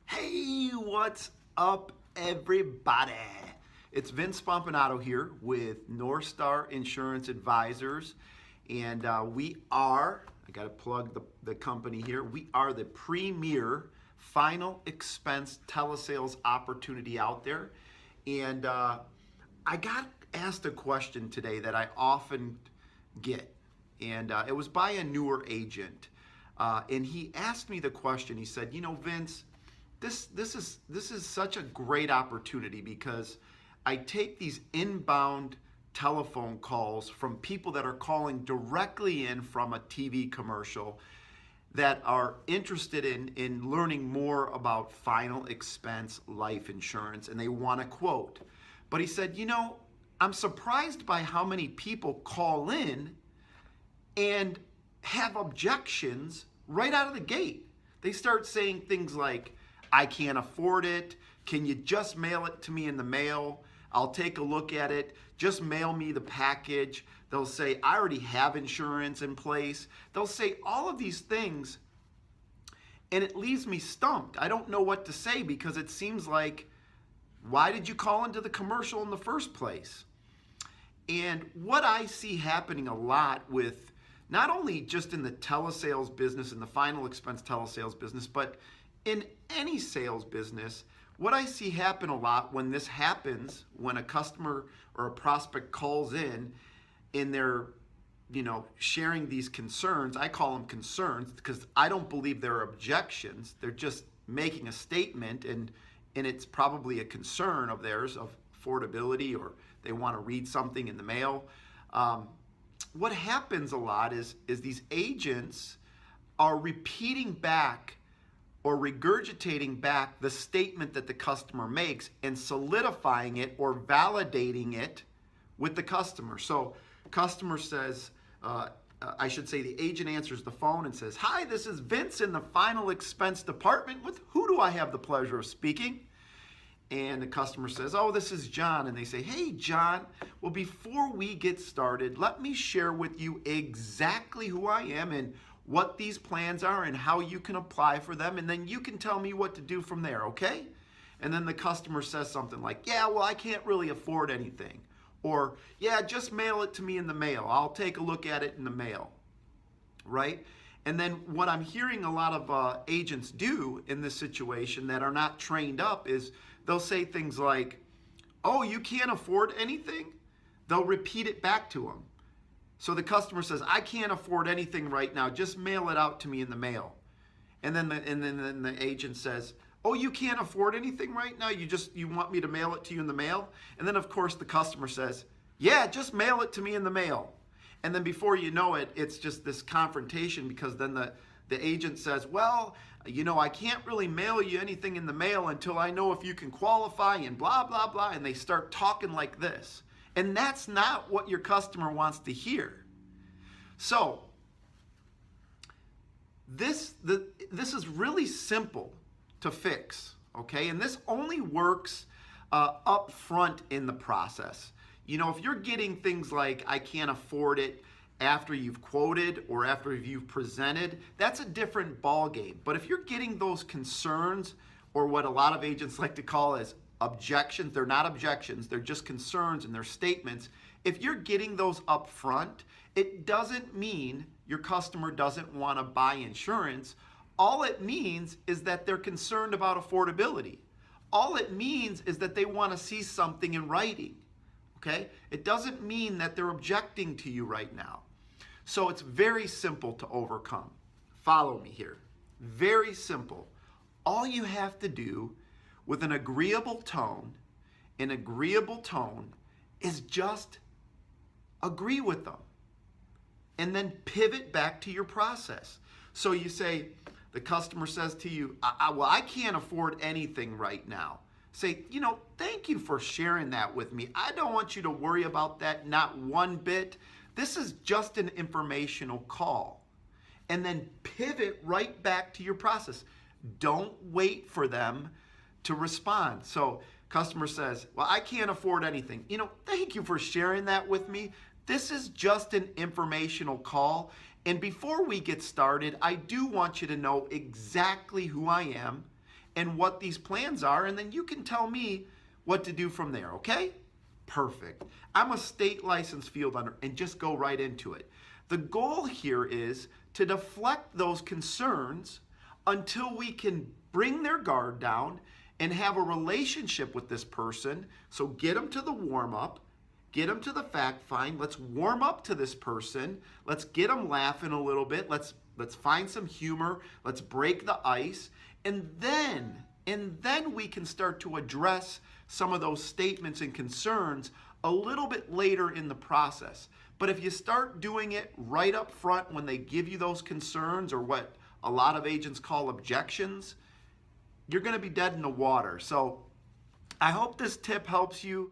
Hey, what's up, everybody? It's Vince Pompanato here with North Star Insurance Advisors, and I got to plug the company here, we are the premier final expense telesales opportunity out there. And I got asked a question today that I often get, and it was by a newer agent. And he asked me the question. He said, Vince, this is such a great opportunity because I take these inbound telephone calls from people that are calling directly in from a TV commercial that are interested in learning more about final expense life insurance, and they want a quote. But he said, I'm surprised by how many people call in and have objections right out of the gate. They start saying things like, I can't afford it. Can you just mail it to me in the mail? I'll take a look at it. Just mail me the package. They'll say, I already have insurance in place. They'll say all of these things, and it leaves me stumped. I don't know what to say because it seems like, why did you call into the commercial in the first place? And what I see happening a lot with, not only just in the telesales business, in the final expense telesales business, but in any sales business, what I see happen a lot when this happens, when a customer or a prospect calls in and they're, sharing these concerns, I call them concerns because I don't believe they're objections. They're just making a statement, and it's probably a concern of theirs of affordability, or they want to read something in the mail. What happens a lot is these agents are repeating back or regurgitating back the statement that the customer makes and solidifying it or validating it with the customer. So customer says, the agent answers the phone and says, hi, this is Vince in the final expense department. With who do I have the pleasure of speaking? And the customer says, oh, this is John. And they say, hey, John, well, before we get started, let me share with you exactly who I am and what these plans are and how you can apply for them. And then you can tell me what to do from there, okay? And then the customer says something like, yeah, well, I can't really afford anything. Or, yeah, just mail it to me in the mail. I'll take a look at it in the mail, right? And then what I'm hearing a lot of agents do in this situation that are not trained up is they'll say things like, oh, you can't afford anything? They'll repeat it back to them. So the customer says, I can't afford anything right now. Just mail it out to me in the mail. And then the agent says, oh, you can't afford anything right now? You want me to mail it to you in the mail? And then, of course, the customer says, yeah, just mail it to me in the mail. And then before you know it, it's just this confrontation because then the agent says, well, I can't really mail you anything in the mail until I know if you can qualify and blah, blah, blah. And they start talking like this. And that's not what your customer wants to hear. So this is really simple to fix, okay? And this only works up front in the process. If you're getting things like, I can't afford it, after you've quoted or after you've presented, that's a different ball game. But if you're getting those concerns, or what a lot of agents like to call as objections, they're not objections, they're just concerns and they're statements. If you're getting those up front, it doesn't mean your customer doesn't want to buy insurance. All it means is that they're concerned about affordability. All it means is that they want to see something in writing. Okay? It doesn't mean that they're objecting to you right now. So it's very simple to overcome. Follow me here. Very simple. All you have to do with an agreeable tone is just agree with them and then pivot back to your process. So you say, the customer says to you, well, I can't afford anything right now. Say, thank you for sharing that with me. I don't want you to worry about that, not one bit. This is just an informational call. And then pivot right back to your process. Don't wait for them to respond. So customer says, well, I can't afford anything. Thank you for sharing that with me. This is just an informational call. And before we get started, I do want you to know exactly who I am and what these plans are, and then you can tell me what to do from there, okay? Perfect. I'm a state licensed field hunter, and just go right into it. The goal here is to deflect those concerns until we can bring their guard down and have a relationship with this person. So get them to the warm up, get them to the fact find. Let's warm up to this person. Let's get them laughing a little bit. Let's find some humor. Let's break the ice. And then we can start to address some of those statements and concerns a little bit later in the process. But if you start doing it right up front when they give you those concerns, or what a lot of agents call objections, you're going to be dead in the water. So I hope this tip helps you.